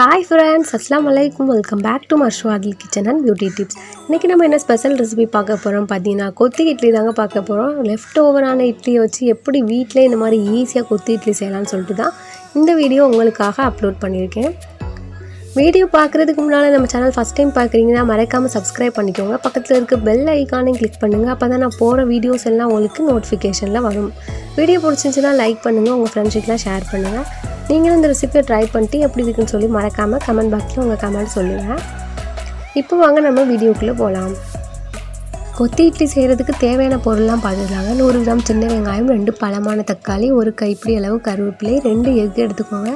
Hi friends, Assalamu alaikum. Welcome back to Marzoo Aadil kitchen and beauty tips. இன்னைக்கு நம்ம என்ன special recipe பார்க்க போறோம் பாத்தீங்கன்னா கொத்தி இட்லி தாங்க பார்க்க போறோம். லெஃப்ட் ஓவரான இட்லியை வச்சு எப்படி வீட்லயே இந்த மாதிரி ஈஸியா கொத்தி இட்லி செய்யலாம்னு சொல்லிட்டு தான் இந்த வீடியோ உங்களுக்காக அப்லோட் பண்ணியிருக்கேன். வீடியோ பார்க்குறதுக்கு முன்னால நம்ம சேனல் ஃபர்ஸ்ட் டைம் பார்க்குறீங்கன்னா மறக்காம சப்ஸ்கிரைப் பண்ணிக்கோங்க. பக்கத்தில் இருக்க பெல் ஐகானையும் கிளிக் பண்ணுங்க. அப்பதான் நான் போற வீடியோஸ் எல்லாம் உங்களுக்கு நோட்டிஃபிகேஷன்ல வரும். வீடியோ பிடிச்சிருந்துச்சுன்னா லைக் பண்ணுங்க, உங்க ஃப்ரெண்ட்ஸ்க்குலாம் ஷேர் பண்ணுங்க. நீங்களும் இந்த ரெசிபியை ட்ரை பண்ணிட்டு எப்படி இருக்குன்னு சொல்லி மறக்காமல் கமெண்ட் பாக்ஸில் உங்கள் கமெண்ட் சொல்லுங்கள். இப்போ வாங்க நம்ம வீடியோக்குள்ளே போகலாம். கொத்தி இட்லி செய்கிறதுக்கு தேவையான பொருள்லாம் பார்த்துக்கலாங்க. 100 கிராம் சின்ன வெங்காயம், 2 பழமான தக்காளி, 1 கைப்பிடி அளவு கருவேப்பிலை, 2 எக் எடுத்துக்கோங்க,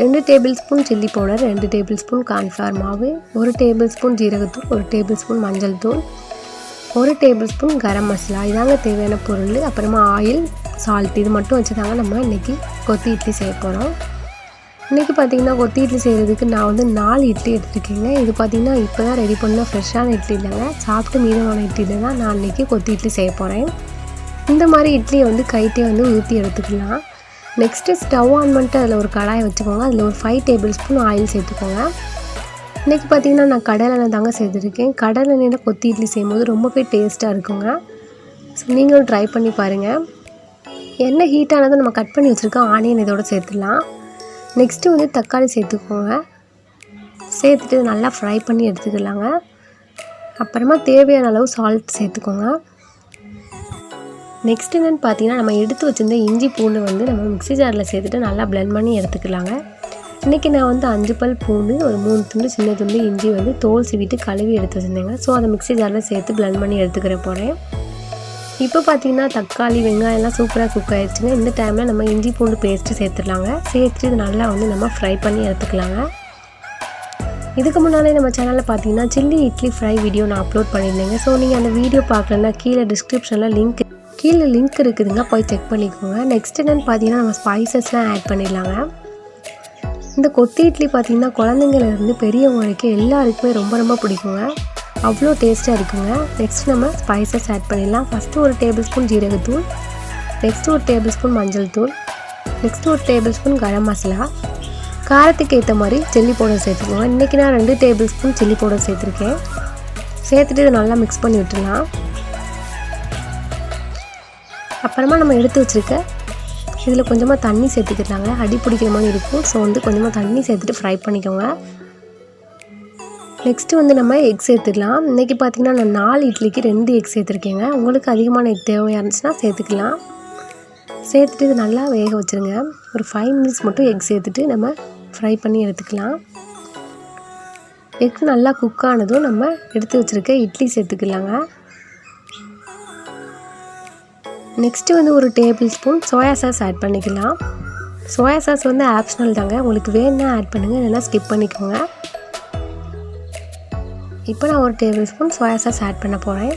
2 table spoon chilli powder, 2 table spoon cornflour மாவு, 1 டேபிள் ஸ்பூன் ஜீரகத்தூள், 1 டேபிள் ஸ்பூன் மஞ்சள் தூள், 1 டேபிள் ஸ்பூன் கரம் மசாலா. இதாங்க தேவையான பொருள். அப்புறமா ஆயில், சால்ட், இது மட்டும் வச்சு தாங்க நம்ம இன்றைக்கி கொத்தி இட்லி செய்ய போகிறோம். இன்றைக்கி பார்த்திங்கன்னா கொத்தி இட்லி செய்கிறதுக்கு நான் வந்து 4 இட்லி எடுத்துருக்கேங்க. இது பார்த்திங்கன்னா இப்போ தான் ரெடி பண்ண ஃப்ரெஷ்ஷான இட்லி இல்லைங்க, சாப்பிட்டு மீதமான இட்லியில் தான் நான் இன்றைக்கி கொத்தி இட்லி செய்ய போகிறேன். இந்த மாதிரி இட்லியை வந்து கைட்டே வந்து ஊற்றி எடுத்துக்கலாம். நெக்ஸ்ட்டு ஸ்டவ் ஆன் பண்ணிட்டு அதில் ஒரு கடாயை வச்சுக்கோங்க. அதில் ஒரு 5 டேபிள் ஸ்பூன் ஆயில் சேர்த்துக்கோங்க. இன்றைக்கி பார்த்திங்கன்னா நான் கடலெண்ணெய் தாங்க சேர்த்துருக்கேன். கடலெண்ணெயில் கொத்தி இட்லி செய்யும்போது ரொம்பவே டேஸ்ட்டாக இருக்குங்க. ஸோ நீங்களும் ட்ரை பண்ணி பாருங்கள். எண்ணெய் ஹீட் ஆனதை நம்ம கட் பண்ணி வச்சுருக்க ஆனியன் இதோட சேர்த்துடலாம். நெக்ஸ்ட்டு வந்து தக்காளி சேர்த்துக்கோங்க. சேர்த்துட்டு நல்லா ஃப்ரை பண்ணி எடுத்துக்கலாங்க. அப்புறமா தேவையான அளவு சால்ட் சேர்த்துக்கோங்க. நெக்ஸ்ட் என்னென்னு பார்த்தீங்கன்னா நம்ம எடுத்து வச்சுருந்த இஞ்சி பூண்டு வந்து நம்ம மிக்ஸி ஜாரில் சேர்த்துட்டு நல்லா பிளெண்ட் பண்ணி எடுத்துக்கலாங்க. இன்றைக்கி நான் வந்து 5 பல் பூண்டு, ஒரு 3 துண்டு சின்ன துண்டு இஞ்சி வந்து தோல் சீவிட்டு கழுவி எடுத்து வச்சுருந்தேங்க. ஸோ அதை மிக்ஸி ஜாரில் சேர்த்து பிளெண்ட் பண்ணி எடுத்துக்கிற போகிறேன். இப்போ பார்த்திங்கன்னா தக்காளி வெங்காயம்லாம் சூப்பராக குக் ஆகிடுச்சுங்க. இந்த டைமில் நம்ம இஞ்சி பூண்டு பேஸ்ட்டு சேர்த்துடலாங்க. சேர்த்துட்டு இது நல்லா வந்து நம்ம ஃப்ரை பண்ணி எடுத்துக்கலாங்க. இதுக்கு முன்னாலே நம்ம சேனலில் பார்த்தீங்கன்னா சில்லி இட்லி ஃப்ரை வீடியோ நான் அப்லோட் பண்ணியிருந்தேங்க. ஸோ நீங்கள் அந்த வீடியோ பார்க்கலன்னா கீழே டிஸ்கிரிப்ஷனில் லிங்க் இருக்குதுங்க, போய் செக் பண்ணிக்கோங்க. நெக்ஸ்ட் என்னென்னு பார்த்தீங்கன்னா நம்ம ஸ்பைசஸ்லாம் ஆட் பண்ணிடலாங்க. இந்த கொத்தி இட்லி பார்த்திங்கன்னா குழந்தைங்கலேருந்து பெரியவங்க வரைக்கும் எல்லாருக்குமே ரொம்ப பிடிக்குங்க. அவ்வளோ டேஸ்ட்டாக இருக்குங்க. நெக்ஸ்ட் நம்ம ஸ்பைசஸ் ஆட் பண்ணிடலாம். ஃபஸ்ட்டு ஒரு டேபிள் ஸ்பூன் ஜீரகத்தூள், நெக்ஸ்ட்டு ஒரு டேபிள் ஸ்பூன் மஞ்சள் தூள், நெக்ஸ்ட்டு ஒரு டேபிள் ஸ்பூன் கரம் மசாலா, காரத்துக்கு ஏற்ற மாதிரி சில்லி பவுடர் சேர்த்துக்கோங்க. இன்றைக்கி நான் 2 டேபிள் ஸ்பூன் சில்லி பவுடர் சேர்த்துருக்கேன். சேர்த்துட்டு இதை நல்லா மிக்ஸ் பண்ணி விட்டுடலாம். அப்புறமா நம்ம எடுத்து வச்சுருக்க இதில் கொஞ்சமாக தண்ணி சேர்த்துக்கிட்டாங்க. அடி பிடிக்கிற மாதிரி இருக்கும். ஸோ வந்து கொஞ்சமாக தண்ணி சேர்த்துட்டு ஃப்ரை பண்ணிக்கோங்க. நெக்ஸ்ட்டு வந்து நம்ம எக் சேர்த்துக்கலாம். இன்றைக்கி பார்த்திங்கன்னா நான் 4 இட்லிக்கு 2 எக் சேர்த்துருக்கேங்க. உங்களுக்கு அதிகமான எக் தேவையாக இருந்துச்சுன்னா சேர்த்துக்கலாம். சேர்த்துட்டு இது நல்லா வேக வச்சுருங்க. ஒரு 5 மினிட்ஸ் மட்டும் எக் சேர்த்துட்டு நம்ம ஃப்ரை பண்ணி எடுத்துக்கலாம். எக் நல்லா குக் ஆனதும் நம்ம எடுத்து வச்சுருக்க இட்லி சேர்த்துக்கலாங்க. நெக்ஸ்ட்டு வந்து ஒரு tablespoon soya sauce add பண்ணிக்கலாம். சோயா சாஸ் வந்து ஆப்ஷனல் தாங்க, உங்களுக்கு வேணுன்னா ஆட் பண்ணுங்கள், இல்லைன்னா ஸ்கிப் பண்ணிக்கோங்க. இப்போ நான் ஒரு tablespoon soya sauce add பண்ண போகிறேன்.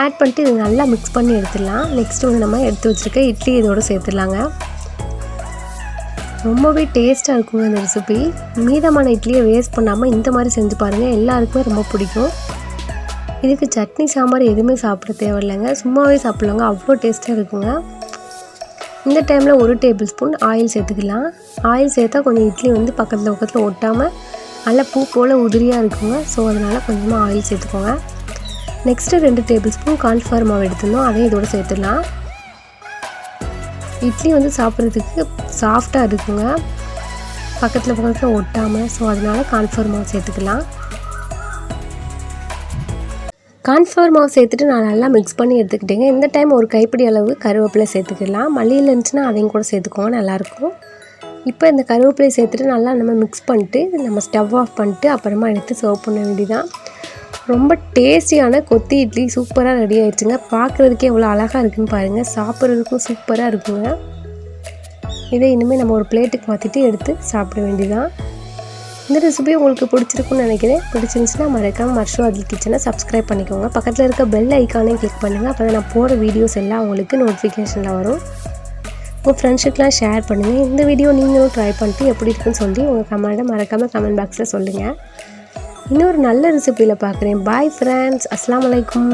ஆட் பண்ணிட்டு இது நல்லா மிக்ஸ் பண்ணி எடுத்துடலாம். நெக்ஸ்ட்டு வந்து நம்ம எடுத்து வச்சுருக்க இட்லி இதோடு சேர்த்துடலாங்க. ரொம்பவே டேஸ்ட்டாக இருக்குங்க இந்த ரெசிபி. மீதமான இட்லியை வேஸ்ட் பண்ணாமல் இந்த மாதிரி செஞ்சு பாருங்கள், எல்லாருக்குமே ரொம்ப பிடிக்கும். இதுக்கு சட்னி சாம்பார் எதுவுமே சாப்பிட தேவையில்லைங்க, சும்மாவே சாப்பிட்லாங்க, அவ்வளோ டேஸ்ட்டாக இருக்குங்க. இந்த டைமில் ஒரு டேபிள் ஸ்பூன் ஆயில் சேர்த்துக்கலாம். ஆயில் சேர்த்தா கொஞ்சம் இட்லி வந்து பக்கத்தில் ஒட்டாமல் நல்லா பூ போல் உதிரியாக இருக்குங்க. ஸோ அதனால் கொஞ்சமாக ஆயில் சேர்த்துக்கோங்க. நெக்ஸ்ட்டு 2 டேபிள் ஸ்பூன் கார்ன்ஃப்ளவர் மாவு எடுத்துருந்தோம், அதையும் இதோடு சேர்த்துடலாம். இட்லி வந்து சாப்பிட்றதுக்கு சாஃப்டாக இருக்குங்க, பக்கத்தில் ஒட்டாமல். ஸோ அதனால் கார்ன்ஃப்ளவர் மாவு சேர்த்துக்கலாம். கார்ன்ஃப்ளவர் மாவு சேர்த்துட்டு நான் நல்லா மிக்ஸ் பண்ணி எடுத்துக்கிட்டேங்க. இந்த டைம் ஒரு கைப்பிடி அளவு கருவேப்பிலை சேர்த்துக்கலாம். மல்லியில் இருந்துச்சுன்னா அதையும் கூட சேர்த்துக்கோங்க, நல்லாயிருக்கும். இப்போ இந்த கருவேப்பிலையை சேர்த்துட்டு நல்லா நம்ம மிக்ஸ் பண்ணிட்டு நம்ம ஸ்டவ் ஆஃப் பண்ணிட்டு அப்புறமா எடுத்து சர்வ் பண்ண வேண்டியதான். ரொம்ப டேஸ்டியான கொத்தி இட்லி சூப்பராக ரெடி ஆகிடுச்சுங்க. பார்க்குறதுக்கே எவ்வளோ அழகாக இருக்குதுன்னு பாருங்கள், சாப்பிட்றதுக்கும் சூப்பராக இருக்குங்க. இதை இனிமேல் நம்ம ஒரு பிளேட்டுக்கு மாற்றிட்டு எடுத்து சாப்பிட வேண்டியதான். இந்த ரெசிபி உங்களுக்கு பிடிச்சிருக்குன்னு நினைக்கிறேன். பிடிச்சிருந்துச்சுன்னா மறக்காமல் மர்சூ ஆதில் கிச்சனை சப்ஸ்கிரைப் பண்ணிக்கோங்க. பக்கத்தில் இருக்க பெல் ஐக்கானையும் கிளிக் பண்ணுங்கள். அப்போ தான் நான் போகிற வீடியோஸ் எல்லாம் உங்களுக்கு நோட்டிஃபிகேஷனில் வரும். உங்கள் ஃப்ரெண்ட்ஸுக்கெலாம் ஷேர் பண்ணுங்கள். இந்த வீடியோ நீங்களும் ட்ரை பண்ணிட்டு எப்படி இருக்குன்னு சொல்லி உங்கள் கமெண்ட்டை மறக்காமல் கமெண்ட் பாக்ஸில் சொல்லுங்கள். இன்னொரு நல்ல ரெசிபியில் பார்க்குறேன். பாய் ஃப்ரெண்ட்ஸ், அஸ்ஸலாமு அலைக்கும்.